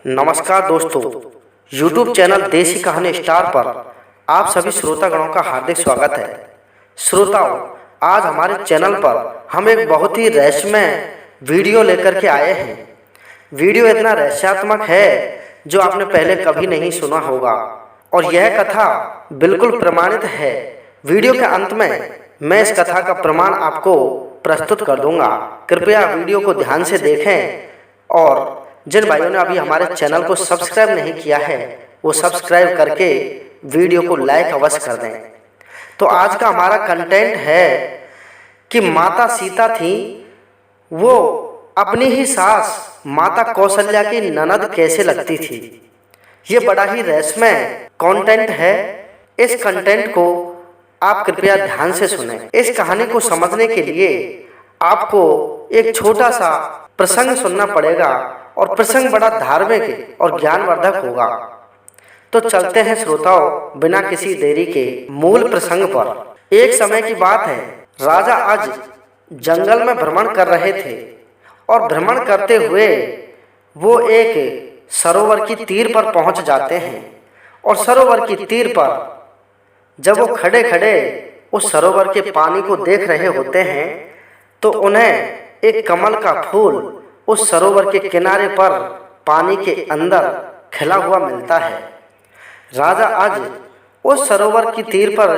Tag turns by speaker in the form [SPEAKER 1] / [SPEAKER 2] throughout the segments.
[SPEAKER 1] नमस्कार दोस्तों, YouTube channel देसी कहानी स्टार पर आप सभी श्रोतागणों का हार्दिक स्वागत है। श्रोताओं, आज हमारे चैनल पर हम एक बहुत ही रहस्यमय वीडियो लेकर के आए हैं। वीडियो इतना रहस्यात्मक है जो आपने पहले कभी नहीं सुना होगा और यह कथा बिल्कुल प्रमाणित है। वीडियो के अंत में मैं इस कथा का प्रमाण आपको प्रस्तुत कर दूंगा। कृपया वीडियो को ध्यान से देखें और जिन भाइयों ने अभी हमारे चैनल को सब्सक्राइब नहीं किया है वो सब्सक्राइब करके वीडियो को लाइक अवश्य कर दें। तो आज का हमारा कंटेंट है कि माता सीता थी, वो अपनी ही सास माता कौशल्या की ननद कैसे लगती थी। ये बड़ा ही रहस्यमय कंटेंट है। इस कंटेंट को आप कृपया ध्यान से सुनें। इस कहानी को समझने के लिए आपको एक छोटा सा प्रसंग सुनना पड़ेगा और प्रसंग बड़ा धार्मिक और ज्ञानवर्धक होगा। तो चलते हैं श्रोताओं, बिना किसी देरी के मूल प्रसंग पर। एक समय की बात है, राजा आज जंगल में भ्रमण कर रहे थे और भ्रमण करते हुए वो एक सरोवर की तीर पर पहुंच जाते हैं। और सरोवर की तीर पर जब वो खड़े खड़े उस सरोवर के पानी को देख रहे होते हैं तो उन्हें एक कमल का फूल उस सरोवर के किनारे पर पानी के अंदर खिला हुआ मिलता है। राजा आज उस सरोवर की तीर पर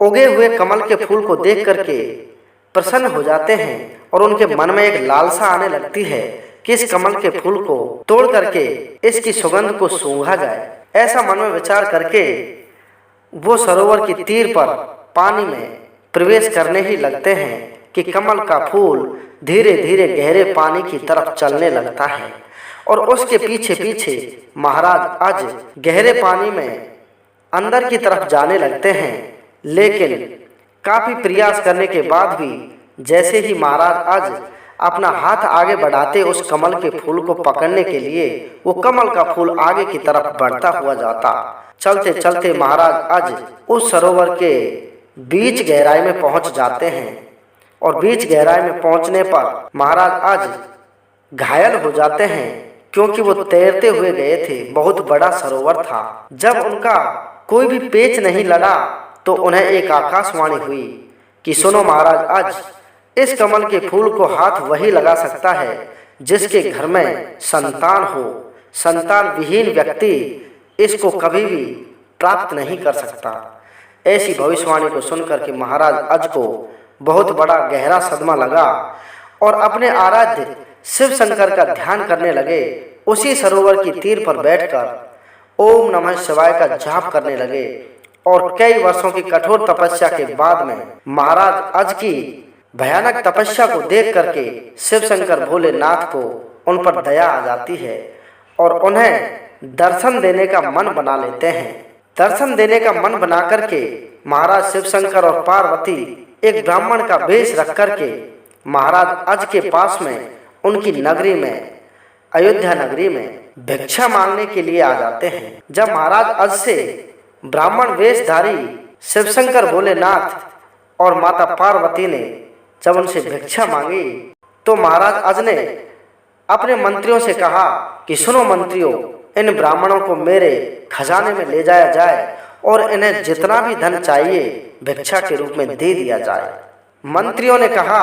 [SPEAKER 1] उगे हुए कमल के फूल को देख करके प्रसन्न हो जाते हैं और उनके मन में एक लालसा आने लगती है कि इस कमल के फूल को तोड़ करके इसकी सुगंध को सूंघा जाए। ऐसा मन में विचार करके वो सरोवर की तीर पर पानी में प्रवेश करने ही लगते हैं कि कमल का फूल धीरे धीरे गहरे पानी की तरफ चलने लगता है और उसके पीछे पीछे महाराज आज गहरे पानी में अंदर की तरफ जाने लगते हैं। लेकिन काफी प्रयास करने के बाद भी जैसे ही महाराज आज अपना हाथ आगे बढ़ाते उस कमल के फूल को पकड़ने के लिए, वो कमल का फूल आगे की तरफ बढ़ता हुआ जाता। चलते चलते महाराज आज उस सरोवर के बीच गहराई में पहुंच जाते हैं और बीच गहराई में पहुंचने पर महाराज आज घायल हो जाते हैं क्योंकि वो तैरते हुए गए थे। बहुत बड़ा सरोवर था। जब उनका कोई भी पेच नहीं लड़ा तो उन्हें एक आकाशवाणी हुई कि सुनो महाराज, आज इस कमल के फूल को हाथ वही लगा सकता है जिसके घर में संतान हो। संतान विहीन व्यक्ति इसको कभी भी प्राप्त नहीं कर सकता। ऐसी भविष्यवाणी को सुनकर के महाराज आज को बहुत बड़ा गहरा सदमा लगा और अपने आराध्य शिव शंकर का ध्यान करने लगे। उसी सरोवर की तीर पर बैठकर ओम नमः शिवाय का जाप करने लगे और कई वर्षों की कठोर तपस्या के बाद में महाराज आज की भयानक तपस्या को देख करके शिव शंकर भोलेनाथ को उन पर दया आ जाती है और उन्हें दर्शन देने का मन बना लेते हैं। दर्शन देने का मन बना करके महाराज शिव शंकर और पार्वती एक ब्राह्मण का वेश रख करके महाराज आज के पास में उनकी नगरी में, अयोध्या नगरी में भिक्षा मांगने के लिए आ जाते हैं। जब महाराज आज से ब्राह्मण वेशधारी शिवशंकर भोलेनाथ और माता पार्वती ने जब उनसे भिक्षा मांगी तो महाराज आज ने अपने मंत्रियों से कहा कि सुनो मंत्रियों, इन ब्राह्मणों को मेरे खजाने में ले जाया जाए और इन्हें जितना भी धन चाहिए भिक्षा के रूप में दे दिया जाए। मंत्रियों ने कहा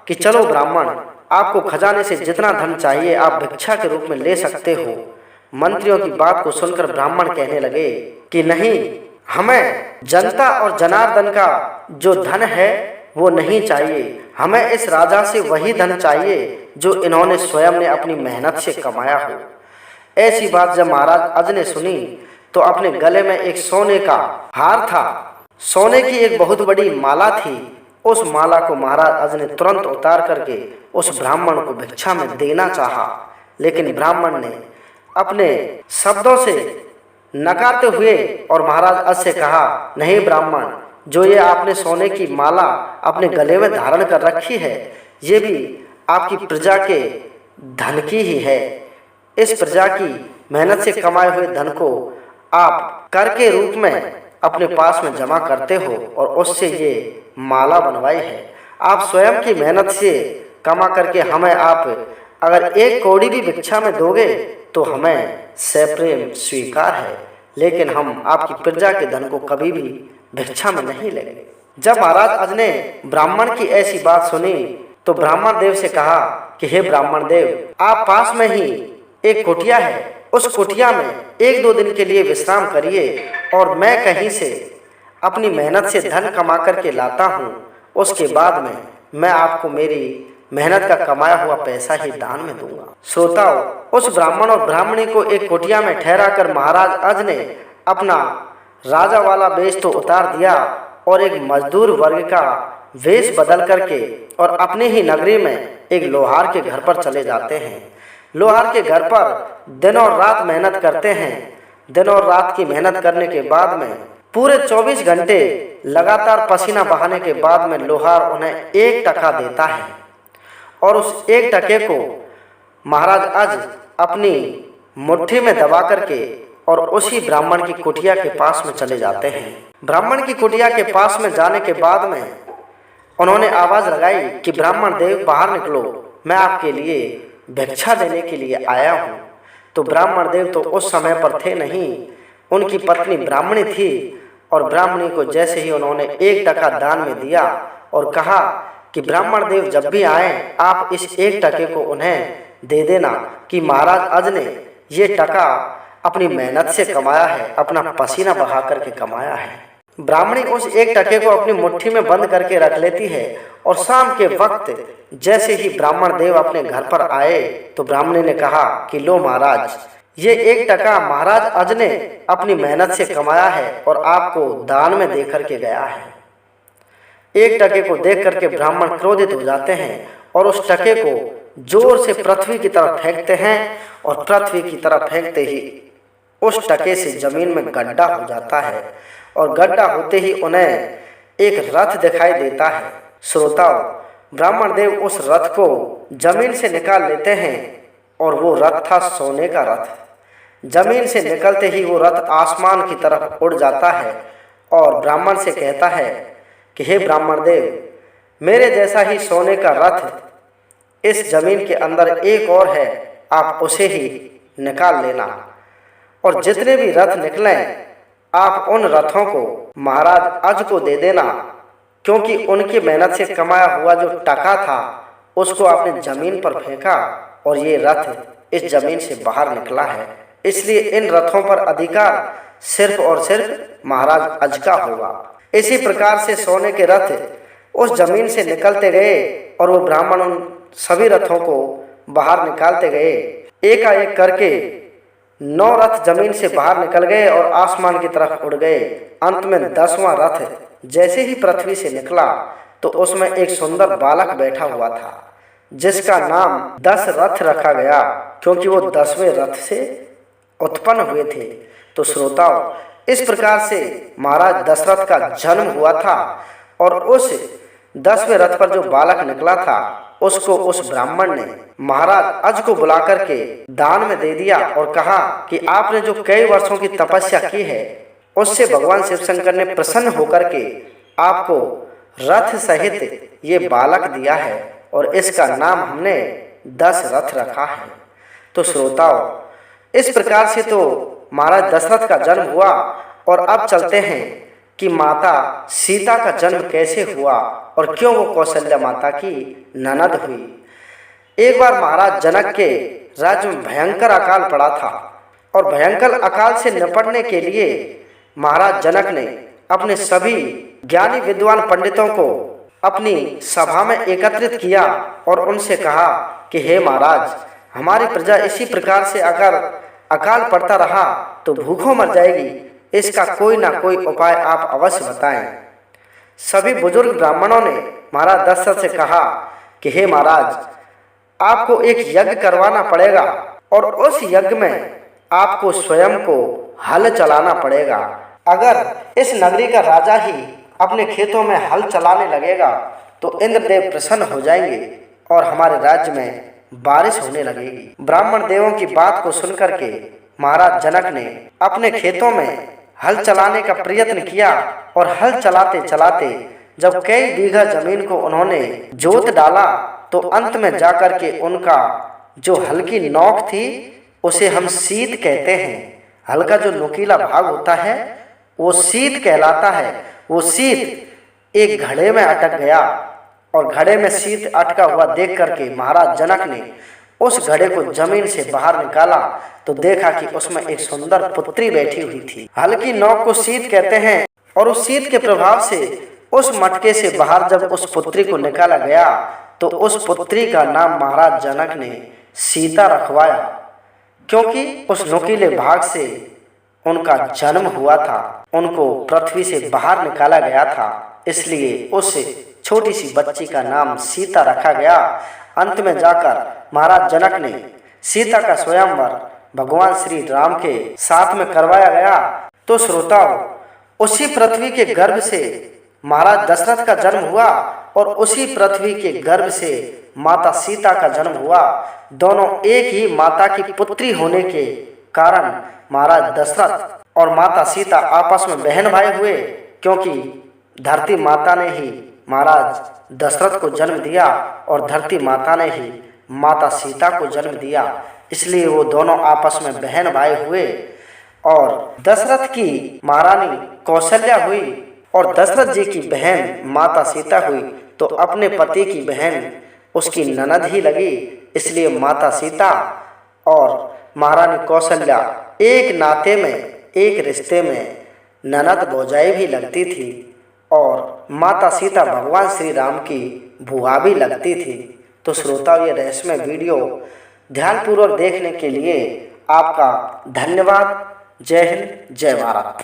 [SPEAKER 1] कि चलो ब्राह्मण, आपको खजाने से जितना धन चाहिए आप भिक्षा के रूप में ले सकते हो। मंत्रियों की बात को सुनकर ब्राह्मण कहने लगे कि नहीं, हमें जनता और जनार्दन का जो धन है वो नहीं चाहिए। हमें इस राजा से वही धन चाहिए जो इन्होंने स्वयं ने अपनी मेहनत से कमाया हो। ऐसी बात जब महाराज आज ने सुनी तो अपने गले में एक सोने का हार था, सोने की एक बहुत बड़ी माला थी। उस माला को महाराज आज ने तुरंत उतार करके उस ब्राह्मण को भिक्षा में देना चाहा, लेकिन ब्राह्मण ने अपने शब्दों से नकारते हुए और महाराज आज से कहा, नहीं ब्राह्मण, जो ये आपने सोने की माला अपने गले में धारण कर रखी है ये भी आपकी प्रजा के धन की ही है। इस प्रजा की मेहनत से कमाए हुए धन को आप कर के रूप में अपने पास में जमा करते हो और उससे ये माला बनवाई है। आप स्वयं की मेहनत से कमा करके हमें आप अगर एक कौड़ी भी भिक्षा में दोगे तो हमें सप्रेम स्वीकार है, लेकिन हम आपकी प्रजा के धन को कभी भी भिक्षा में नहीं लेंगे। जब महाराज अज ने ब्राह्मण की ऐसी बात सुनी तो ब्राह्मण देव से कहा कि हे ब्राह्मण देव, आप पास में ही एक कुटिया है, उस कुटिया में 1-2 दिन के लिए विश्राम करिए और मैं कहीं से अपनी मेहनत से धन कमा करके लाता हूँ। उसके बाद में मैं आपको मेरी मेहनत का कमाया हुआ पैसा ही दान में दूंगा। श्रोताओं, उस ब्राह्मण और ब्राह्मणी को एक कुटिया में ठहरा कर महाराज अज ने अपना राजा वाला वेश तो उतार दिया और एक मजदूर वर्ग का वेश बदल करके और अपने ही नगरी में एक लोहार के घर पर चले जाते हैं। लोहार के घर पर दिन और रात मेहनत करते हैं। दिन और रात की मेहनत करने के बाद में पूरे 24 घंटे लगातार पसीना बहाने के बाद में लोहार उन्हें 1 टका देता है और उस 1 टके को महाराज अज अपनी मुट्ठी में दबा करके और उसी ब्राह्मण की कुटिया के पास में चले जाते हैं। ब्राह्मण की कुटिया के पास में जाने के बाद में उन्होंने आवाज लगाई कि ब्राह्मण देव बाहर निकलो, मैं आपके लिए भिक्षा देने के लिए आया हूँ। तो ब्राह्मण देव तो उस समय पर थे नहीं, उनकी पत्नी ब्राह्मणी थी और ब्राह्मणी को जैसे ही उन्होंने 1 टका दान में दिया और कहा कि ब्राह्मण देव जब भी आए आप इस 1 टके को उन्हें दे देना कि महाराज अज ने ये टका अपनी मेहनत से कमाया है, अपना पसीना बहा करके कमाया है। ब्राह्मणी उस 1 टके को अपनी मुट्ठी में बंद करके रख लेती है और शाम के वक्त जैसे ही ब्राह्मण देव अपने घर पर आए तो ब्राह्मणी ने कहा कि लो महाराज, ये 1 टका महाराज अज ने अपनी मेहनत से कमाया है और आपको दान में दे करके गया है। 1 टके को देख करके ब्राह्मण क्रोधित हो जाते हैं और उस टके को जोर से पृथ्वी की तरफ फेंकते हैं और पृथ्वी की तरफ फेंकते ही उस टके से जमीन में गड्ढा हो जाता है और गड्ढा होते ही उन्हें एक रथ दिखाई देता है। श्रोताओं, ब्राह्मण देव उस रथ को जमीन से निकाल लेते हैं और वो रथ था सोने का रथ। जमीन से निकलते ही वो रथ आसमान की तरफ उड़ जाता है और ब्राह्मण से कहता है कि हे ब्राह्मण देव, मेरे जैसा ही सोने का रथ इस जमीन के अंदर एक और है, आप उसे ही निकाल लेना और जितने भी रथ निकले आप उन रथों को महाराज अज को दे देना, क्योंकि उनकी मेहनत से कमाया हुआ जो टका था उसको आपने जमीन पर फेंका और ये रथ इस जमीन से बाहर निकला है, इसलिए इन रथों पर अधिकार सिर्फ और सिर्फ महाराज अज का होगा। इसी प्रकार से सोने के रथ उस जमीन से निकलते गए और वो ब्राह्मण उन सभी रथों को बाहर निकालते गए। एकाएक करके 9 रथ जमीन से बाहर निकल गए और आसमान की तरफ उड़ गए। अंत में 10वां रथ जैसे ही पृथ्वी से निकला तो उसमें एक सुंदर बालक बैठा हुआ था जिसका नाम 10 रथ रखा गया, क्योंकि वो 10वें रथ से उत्पन्न हुए थे। तो श्रोताओं, इस प्रकार से महाराज दशरथ का जन्म हुआ था और उस 10वें रथ पर जो बालक निकला था उसको उस ब्राह्मण ने महाराज अज को बुला करके दान में दे दिया और कहा कि आपने जो कई वर्षों की तपस्या की है उससे भगवान शिव शंकर ने प्रसन्न होकर के आपको रथ सहित ये बालक दिया है और इसका नाम हमने 10 रथ रखा है। तो श्रोताओं, इस प्रकार से तो महाराज दशरथ का जन्म हुआ और अब चलते हैं कि माता सीता का जन्म कैसे हुआ और क्यों वो कौशल्या माता की ननद हुई। एक बार महाराज जनक के राज्य में भयंकर अकाल पड़ा था और भयंकर अकाल से निपटने के लिए महाराज जनक ने अपने सभी ज्ञानी विद्वान पंडितों को अपनी सभा में एकत्रित किया और उनसे कहा कि हे महाराज, हमारी प्रजा इसी प्रकार से अगर अकाल पड़ता रहा तो भूखों मर जाएगी, इसका कोई ना कोई उपाय आप अवश्य बताएं। सभी बुजुर्ग ब्राह्मणों ने महाराज दशरथ से कहा कि हे महाराज, आपको एक यज्ञ करवाना पड़ेगा और उस यज्ञ में आपको स्वयं को हल चलाना पड़ेगा। अगर इस नगरी का राजा ही अपने खेतों में हल चलाने लगेगा तो इंद्रदेव प्रसन्न हो जाएंगे और हमारे राज्य में बारिश होने लगेगी। ब्राह्मण देवों की बात को सुनकर के महाराज जनक ने अपने खेतों में हल चलाने का प्रयत्न किया और हल चलाते चलाते जब कई बीघा जमीन को उन्होंने जोत डाला तो अंत में जाकर के उनका जो हल्की नोक थी उसे हम सीत कहते हैं। हल का जो नुकीला भाग होता है वो सीत कहलाता है। वो सीत एक घड़े में अटक गया और घड़े में सीत अटका हुआ देख करके महाराज जनक ने उस घड़े को जमीन से बाहर निकाला तो देखा कि उसमें एक सुंदर पुत्री बैठी हुई थी। हल्की नोक को सीत कहते हैं और उस सीत के प्रभाव से उस मटके से बाहर जब उस पुत्री को निकाला गया तो उस पुत्री का नाम महाराज जनक ने सीता रखवाया, क्योंकि उस नुकीले भाग से उनका जन्म हुआ था, उनको पृथ्वी से बाहर निकाला गया था, इसलिए उस छोटी सी बच्ची का नाम सीता रखा गया। अंत में जाकर महाराज जनक ने सीता का स्वयंवर भगवान श्री राम के साथ में करवाया गया। तो श्रोताओं, उसी पृथ्वी के गर्भ से महाराज दशरथ का जन्म हुआ और उसी पृथ्वी के गर्भ से माता सीता का जन्म हुआ। दोनों एक ही माता की पुत्री होने के कारण महाराज दशरथ और माता सीता आपस में बहन भाई हुए, क्योंकि धरती माता ने ही महाराज दशरथ को जन्म दिया और धरती माता ने ही माता सीता को जन्म दिया, इसलिए वो दोनों आपस में बहन भाई हुए। और दशरथ की महारानी कौशल्या हुई और दशरथ जी की बहन माता सीता हुई, तो अपने पति की बहन उसकी ननद ही लगी, इसलिए माता सीता और महारानी कौशल्या एक नाते में, एक रिश्ते में ननद भौजाई भी लगती थी और माता सीता भगवान श्री राम की बुआ भी लगती थी। तो श्रोताओं, ये रहस्यमय वीडियो ध्यानपूर्वक देखने के लिए आपका धन्यवाद। जय हिंद, जय भारत।